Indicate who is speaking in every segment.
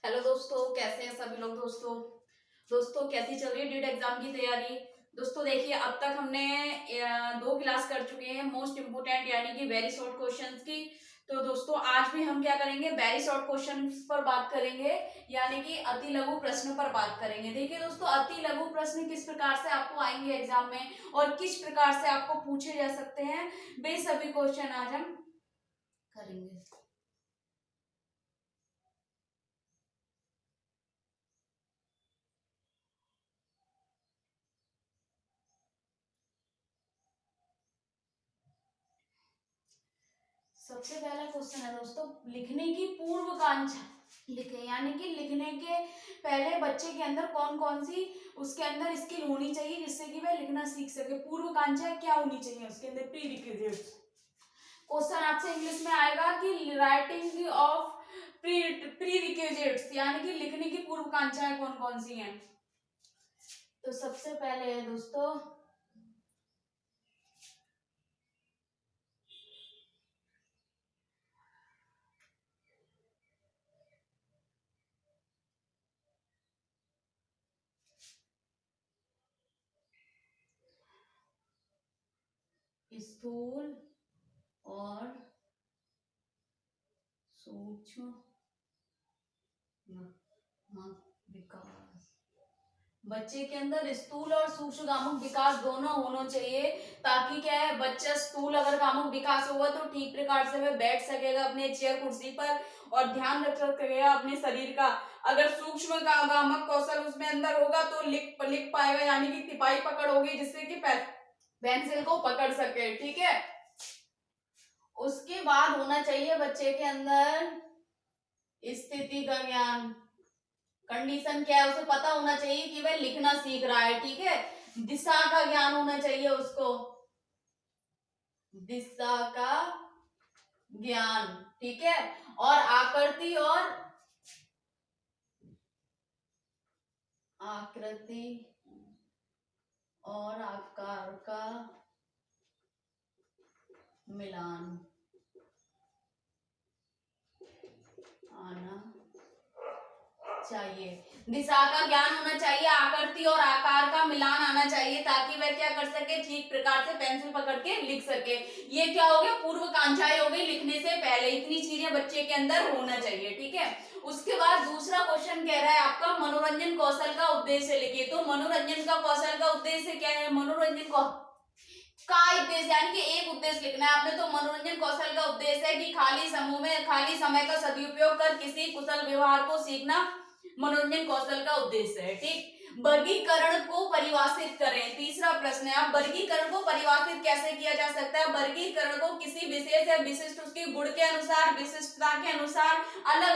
Speaker 1: Hello दोस्तों, कैसे हैं सभी लोग। दोस्तों कैसी चल रही है नीट एग्जाम की तैयारी। दोस्तों देखिए, अब तक हमने दो क्लास कर चुके हैं मोस्ट इम्पोर्टेंट यानी कि वेरी शॉर्ट क्वेश्चंस की। तो दोस्तों आज भी हम क्या करेंगे, वेरी शॉर्ट क्वेश्चंस पर बात करेंगे, यानी कि अति लघु प्रश्न पर बात करेंगे। देखिए दोस्तों, अति लघु प्रश्न किस प्रकार से आपको आएंगे एग्जाम में और किस प्रकार से आपको पूछे जा सकते हैं, वे सभी क्वेश्चन आज हम करेंगे। सबसे पहला क्वेश्चन है दोस्तों, लिखने की पूर्वकांक्षा लिखे, यानी कि लिखने के पहले बच्चे के अंदर कौन कौन सी उसके अंदर स्किल होनी चाहिए जिससे कि वह लिखना सीख सके। पूर्वकांक्षा क्या होनी चाहिए उसके अंदर, प्री रिक्विजिट्स। क्वेश्चन आपसे इंग्लिश में आएगा कि राइटिंग ऑफ प्री रिक्विजिट्स, यानी कि लिखने की पूर्वकांक्षाएं कौन कौन सी हैं। तो सबसे पहले है दोस्तों स्थूल और सूक्ष्म विकास। बच्चे के अंदर स्थूल और सूक्ष्मगामुक विकास दोनों होना चाहिए, ताकि क्या है, बच्चा स्थूल अगर गामुक विकास होगा तो ठीक प्रकार से वह बैठ सकेगा अपने चेयर कुर्सी पर और ध्यान रख सकेगा अपने शरीर का। अगर सूक्ष्म गामक कौशल उसमें अंदर होगा तो लिख पाएगा, यानी कि तिपाही पकड़ होगी जिससे कि पेंसिल को पकड़ सके। ठीक है, उसके बाद होना चाहिए बच्चे के अंदर स्थिति का ज्ञान। कंडीशन क्या है उसे पता होना चाहिए कि वह लिखना सीख रहा है। ठीक है, दिशा का ज्ञान होना चाहिए उसको, दिशा का ज्ञान। ठीक है, और आकृति और आकार का मिलान आना चाहिए। दिशा का ज्ञान होना चाहिए, आकृति और आकार का मिलान आना चाहिए, ताकि वह क्या कर सके, ठीक प्रकार से पेंसिल पकड़ के लिख सके। ये क्या हो गया, पूर्वकांक्षाएं हो गई, लिखने से पहले इतनी चीजें बच्चे के अंदर होना चाहिए। ठीक है, उसके बाद दूसरा क्वेश्चन कह रहा है आपका मनोरंजन कौशल का उद्देश्य लिखिए। तो मनोरंजन का कौशल का उद्देश्य क्या है, मनोरंजन का उद्देश्य, यानी कि एक उद्देश्य लिखना है आपने। तो मनोरंजन कौशल का उद्देश्य है कि खाली समय का सदुपयोग कर किसी कुशल व्यवहार को सीखना मनोरंजन कौशल का उद्देश्य है। ठीक, वर्गीकरण को परिभाषित करें। तीसरा प्रश्न है, आप वर्गीकरण को परिभाषित कैसे किया जा सकता है। वर्गीकरण को किसी विशेष या विशिष्ट उसके गुण के अनुसार, विशिष्टता के अनुसार अलग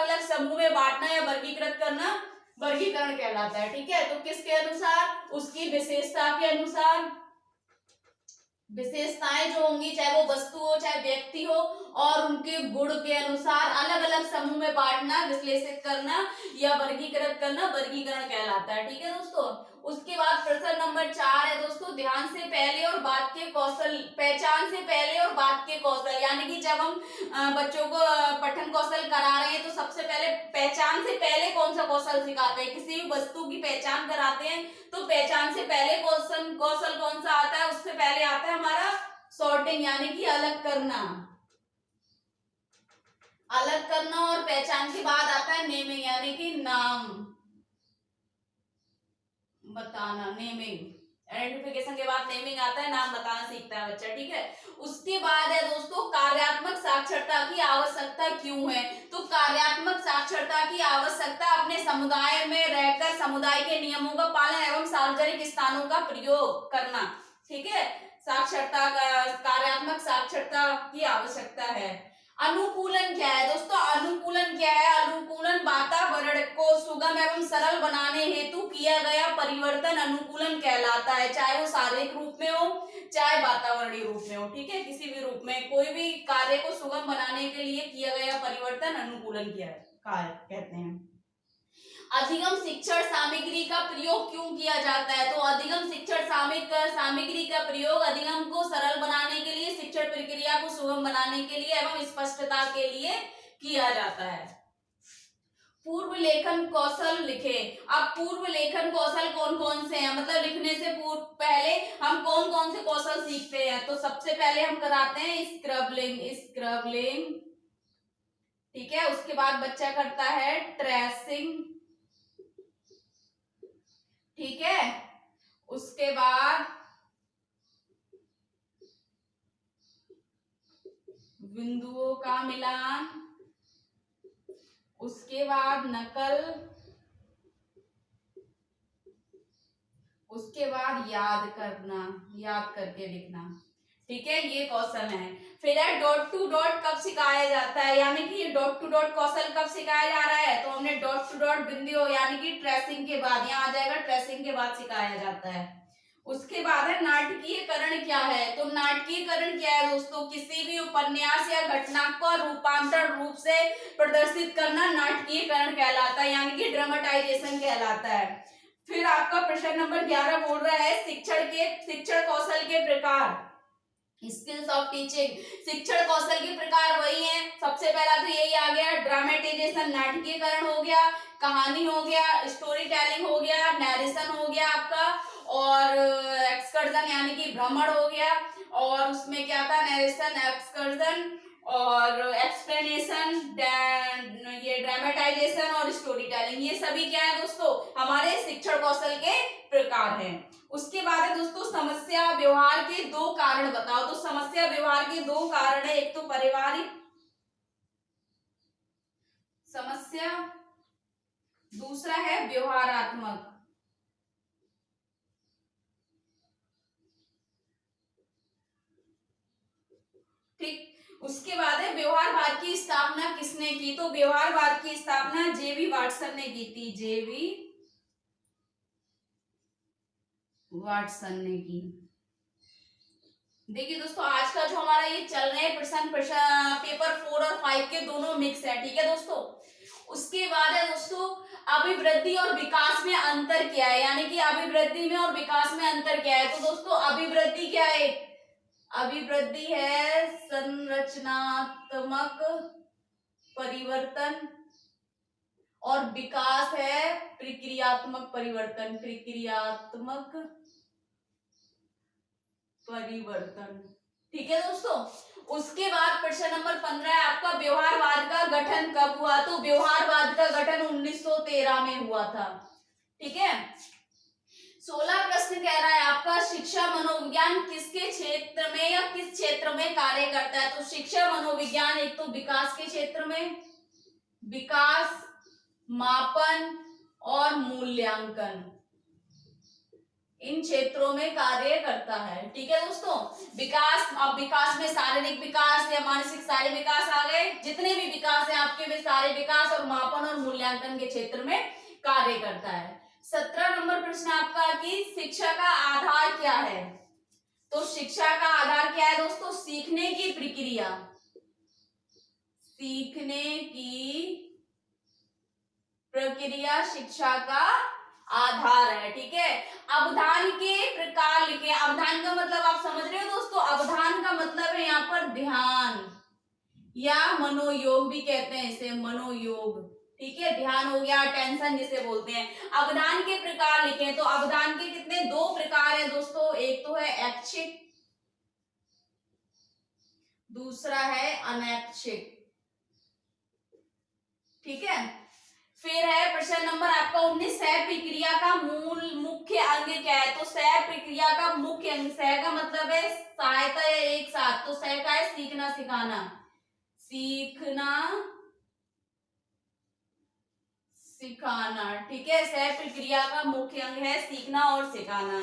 Speaker 1: अलग समूह में बांटना या वर्गीकृत करना वर्गीकरण कहलाता है। ठीक है, तो किसके अनुसार, उसकी विशेषता के अनुसार। विशेषताएं जो होंगी, चाहे वो वस्तु हो चाहे व्यक्ति हो, और उनके गुण के अनुसार अलग अलग समूह में बांटना, विश्लेषित करना या वर्गीकृत करना वर्गीकरण कहलाता है। ठीक है दोस्तों, उसके बाद प्रश्न नंबर 4 है दोस्तों, ध्यान से पहले और बाद के कौशल, पहचान से पहले और बाद के कौशल। यानी कि जब हम बच्चों को पठन कौशल करा रहे हैं तो सबसे पहले पहचान से पहले कौन सा कौशल सिखाते हैं, किसी भी वस्तु की पहचान कराते हैं तो पहचान से पहले कौशल कौन सा आता है, उससे पहले आता है हमारा सॉर्टिंग, यानी कि अलग करना। अलग करना, और पहचान के बाद आता है नेमिंग, यानी कि नाम बताना, नेमिंग। आइडेंटिफिकेशन के बाद नेमिंग आता है, नाम बताना सीखता है बच्चा। ठीक है, उसके बाद है दोस्तों कार्यात्मक साक्षरता की आवश्यकता क्यों है। तो कार्यात्मक साक्षरता की आवश्यकता अपने समुदाय में रहकर समुदाय के नियमों का पालन एवं सार्वजनिक स्थानों का प्रयोग करना। ठीक है, साक्षरता का, कार्यात्मक साक्षरता की आवश्यकता है। अनुकूलन क्या है दोस्तों, अनुकूलन क्या है, अनुकूलन वातावरण को सुगम एवं सरल बनाने हेतु किया गया परिवर्तन अनुकूलन कहलाता है, चाहे वो शारीरिक रूप में हो चाहे वातावरणीय रूप में हो। ठीक है, किसी भी रूप में कोई भी कार्य को सुगम बनाने के लिए किया गया परिवर्तन अनुकूलन किया कहते हैं। अधिगम शिक्षण सामग्री का प्रयोग क्यों किया जाता है। तो अधिगम शिक्षण सामग्री का प्रयोग अधिगम को सरल बनाने के लिए, शिक्षण प्रक्रिया को सुगम बनाने के लिए एवं स्पष्टता के लिए किया जाता है। पूर्व लेखन कौशल लिखे। अब पूर्व लेखन कौशल कौन कौन से हैं, मतलब लिखने से पूर्व पहले हम कौन कौन से कौशल सीखते हैं। तो सबसे पहले हम कराते हैं स्क्रबलिंग, ठीक है। उसके बाद बच्चा करता है ट्रेसिंग, ठीक है। उसके बाद बिंदुओं का मिलान, उसके बाद नकल, उसके बाद याद करना, याद करके लिखना, ठीक है। ये कौशल है। फिर है डॉट टू डॉट कब सिखाया जाता है, यानी कि ये डॉट टू डॉट कौशल कब सिखाया जा रहा है। तो हमने डॉट टू डॉट बिंदु यानी कि ट्रेसिंग के बाद, यहाँ आ जाएगा ट्रेसिंग के बाद सिखाया जाता है। उसके बाद है नाटकीयकरण क्या है। तो नाटकीयकरण क्या है दोस्तों, किसी भी उपन्यास या घटना को रूपांतर रूप से प्रदर्शित करना नाटकीयकरण कहलाता है, यानी कि ड्रामेटाइजेशन कहलाता है। फिर आपका प्रश्न नंबर 11 बोल रहा है शिक्षण कौशल के प्रकार, स्किल्स ऑफ टीचिंग। शिक्षण कौशल के प्रकार वही हैं, सबसे पहला तो यही आ गया ड्रामेटाइजेशन, नाटकीयकरण हो गया, कहानी हो गया, स्टोरी टेलिंग हो गया, नरेशन हो गया आपका, और एक्सकर्जन यानी कि भ्रमण हो गया, और उसमें क्या था नरेशन, एक्सकर्जन और एक्सप्लेनेशन, ये ड्रामेटाइजेशन और स्टोरी टेलिंग, ये सभी क्या है दोस्तों हमारे शिक्षण कौशल के प्रकार हैं। उसके बाद है दोस्तों समस्या व्यवहार के दो कारण बताओ। तो समस्या व्यवहार के दो कारण है, एक तो पारिवारिक समस्या, दूसरा है व्यवहारात्मक, ठीक। उसके बाद है व्यवहारवाद की स्थापना किसने की। तो व्यवहारवाद की स्थापना जेबी वाटसन ने की थी, जेबी वाटसन ने की। देखिए दोस्तों आज का जो हमारा ये चल रहे हैं प्रश्न पेपर 4 और 5 के दोनों मिक्स है, ठीक है दोस्तों। उसके बाद है दोस्तों अभिवृद्धि और विकास में अंतर क्या है, यानी कि अभिवृद्धि में और विकास में अंतर क्या है। तो दोस्तों अभिवृद्धि क्या है, अभिवृद्धि है संरचनात्मक परिवर्तन, और विकास है प्रक्रियात्मक परिवर्तन, प्रक्रियात्मक परिवर्तन, ठीक है दोस्तों। उसके बाद प्रश्न नंबर 15 है आपका व्यवहारवाद का गठन कब हुआ। तो व्यवहारवाद का गठन 1913 में हुआ था, ठीक है। 16 प्रश्न कह रहा है आपका शिक्षा मनोविज्ञान किसके क्षेत्र में या किस क्षेत्र में कार्य करता है। तो शिक्षा मनोविज्ञान एक तो विकास के क्षेत्र में, विकास, मापन और मूल्यांकन, इन क्षेत्रों में कार्य करता है, ठीक है दोस्तों। विकास, अब विकास में शारीरिक विकास या मानसिक सारे विकास आ गए, जितने भी विकास है आपके वे सारे विकास, और मापन और मूल्यांकन के क्षेत्र में कार्य करता है। 17 नंबर प्रश्न आपका कि शिक्षा का आधार क्या है। तो शिक्षा का आधार क्या है दोस्तों, सीखने की प्रक्रिया, सीखने की प्रक्रिया शिक्षा का आधार है, ठीक है। अवधान के प्रकार लिखे। अवधान का मतलब आप समझ रहे हो दोस्तों, अवधान का मतलब है यहाँ पर ध्यान या मनोयोग भी कहते हैं इसे, मनोयोग, ठीक है। ध्यान हो गया, टेंशन जिसे बोलते हैं। अवधान के प्रकार लिखे। तो अवधान के कितने, दो प्रकार हैं दोस्तों, एक तो है ऐच्छिक, दूसरा है अनैच्छिक, ठीक है। फिर है प्रश्न नंबर आपका 19 सह प्रक्रिया का मूल मुख्य अंग क्या है। तो सह प्रक्रिया का मुख्य अंग, सह का मतलब है सहायता या एक साथ, तो सह का है सीखना सिखाना, सीखना सिखाना, ठीक है। सह प्रक्रिया का मुख्य अंग है सीखना और सिखाना।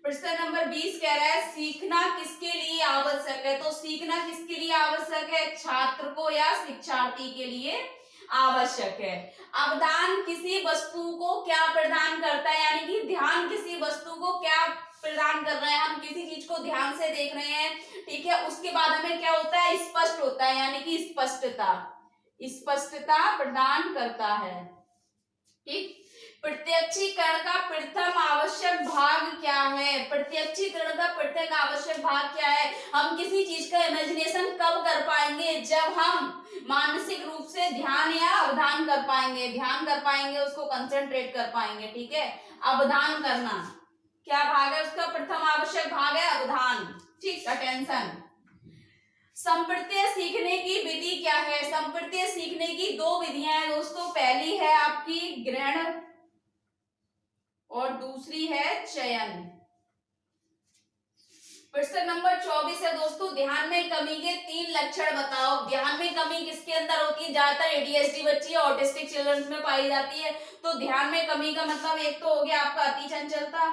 Speaker 1: प्रश्न नंबर 20 कह रहा है सीखना किसके लिए आवश्यक है। तो सीखना किसके लिए आवश्यक है, छात्र को या शिक्षार्थी के लिए आवश्यक है। अवधान किसी वस्तु को क्या प्रदान करता है, यानी कि ध्यान किसी वस्तु को क्या प्रदान कर रहा है, हम किसी चीज को ध्यान से देख रहे हैं, ठीक है। उसके बाद हमें क्या होता है, स्पष्ट होता है, यानी कि स्पष्टता, स्पष्टता प्रदान करता है, ठीक। प्रत्यक्षीकरण का प्रथम आवश्यक भाग क्या है? प्रत्यक्षीकरण का प्रथम आवश्यक भाग क्या है? हम किसी चीज का इमेजिनेशन कब कर पाएंगे? जब हम मानसिक रूप से ध्यान या अवधान कर पाएंगे, ध्यान कर पाएंगे, उसको कंसंट्रेट कर पाएंगे। ठीक है, अवधान करना क्या भाग है उसका? प्रथम आवश्यक भाग है अवधान। ठीक, अटेंशन। संप्रत्यय सीखने की विधि क्या है? संप्रत्यय सीखने की दो विधियां हैं दोस्तों। पहली है आपकी ग्रहण और दूसरी है चयन। प्रश्न नंबर 24 है दोस्तों, ध्यान में कमी के 3 लक्षण बताओ। ध्यान में कमी किसके अंदर होती है? ज्यादातर एडीएचडी बच्ची या ऑटिस्टिक चिल्ड्रंस में पाई जाती है। तो ध्यान में कमी का मतलब एक तो हो गया आपका अति चंचलता,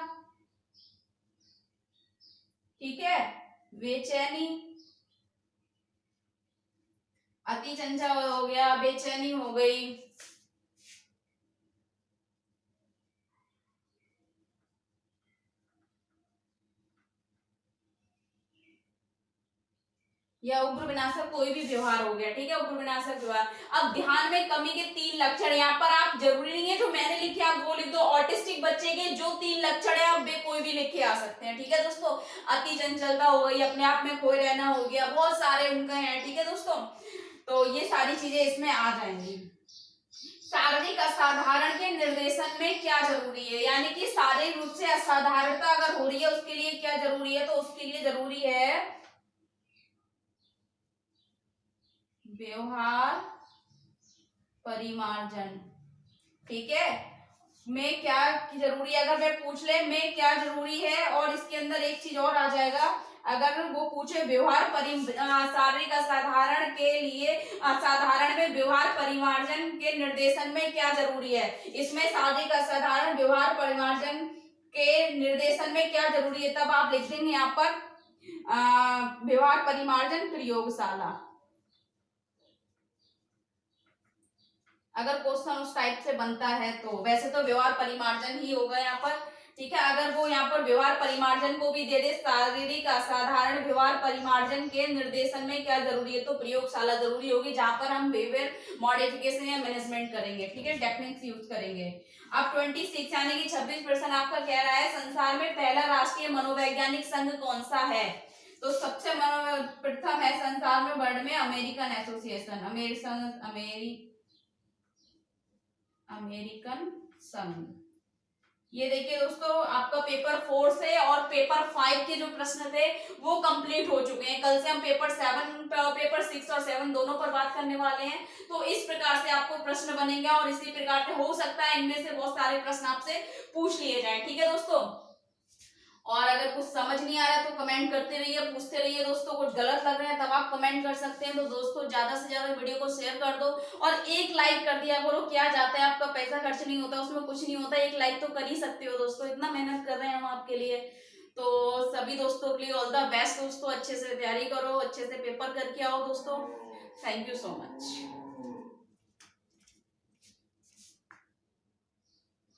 Speaker 1: ठीक है, बेचैनी, अति चंचल हो गया, बेचैनी हो गई, या उग्र विनाशक कोई भी व्यवहार हो गया। ठीक है, उग्र विनाशक व्यवहार। अब ध्यान में कमी के 3 लक्षण, यहाँ पर आप जरूरी नहीं है जो मैंने लिखे आप वो लिख दो। ऑटिस्टिक बच्चे के जो 3 लक्षण है आप वे कोई भी लिख के आ सकते हैं। ठीक है दोस्तों, अति चंचलता हो गई, अपने आप में खोए रहना हो गया, बहुत सारे उनका है। ठीक है दोस्तों, तो ये सारी चीजें इसमें आ जाएंगी। शारीरिक असाधारण के निर्देशन में क्या जरूरी है? यानी कि शारीरिक रूप से असाधारणता अगर हो रही है उसके लिए क्या जरूरी है? तो उसके लिए जरूरी है व्यवहार परिमार्जन। ठीक है, में क्या जरूरी है? अगर मैं पूछ ले में क्या जरूरी है, और इसके अंदर एक चीज और आ जाएगा, अगर वो पूछे व्यवहार शारीरिक असाधारण के लिए असाधारण में व्यवहार परिमार्जन के निर्देशन में क्या जरूरी है? इसमें शारीरिक असाधारण व्यवहार परिमार्जन के निर्देशन में क्या जरूरी है? तब आप लिख देंगे यहाँ पर व्यवहार परिमार्जन प्रयोगशाला। अगर क्वेश्चन उस टाइप से बनता है तो वैसे तो व्यवहार परिमार्जन ही होगा यहाँ पर। ठीक है, अगर वो यहाँ पर व्यवहार परिमार्जन को भी दे दे, शारीरिक असाधारण व्यवहार परिमार्जन के निर्देशन में क्या जरूरी है, तो प्रयोगशाला जरूरी होगी, जहां पर हम बिहेवियर मॉडिफिकेशन या मैनेजमेंट करेंगे। ठीक है, टेक्निक्स यूज करेंगे। अब 26 यानी कि 26% आपका कह रहा है संसार में पहला राष्ट्रीय मनोवैज्ञानिक संघ कौन सा है? तो सबसे प्रथम है संसार में वर्ल्ड में अमेरिकन एसोसिएशन, अमेरिकन संघ। ये देखिए दोस्तों, आपका पेपर 4 से और पेपर 5 के जो प्रश्न थे वो कंप्लीट हो चुके हैं। कल से हम पेपर 6 और 7 दोनों पर बात करने वाले हैं। तो इस प्रकार से आपको प्रश्न बनेंगे और इसी प्रकार से हो सकता है इनमें से बहुत सारे प्रश्न आपसे पूछ लिए जाएं। ठीक है दोस्तों, और अगर कुछ समझ नहीं आ रहा है तो कमेंट करते रहिए, पूछते रहिए दोस्तों। कुछ गलत लग रहा है तब आप कमेंट कर सकते हैं। तो दोस्तों ज्यादा से ज्यादा वीडियो को शेयर कर दो और एक लाइक कर दिया करो। क्या जाता है, आपका पैसा खर्च नहीं होता, उसमें कुछ नहीं होता, एक लाइक तो कर ही सकते हो दोस्तों। इतना मेहनत कर रहे हैं हम आपके लिए। तो सभी दोस्तों के लिए ऑल द बेस्ट दोस्तों। अच्छे से तैयारी करो, अच्छे से पेपर करके आओ दोस्तों। Thank you so much.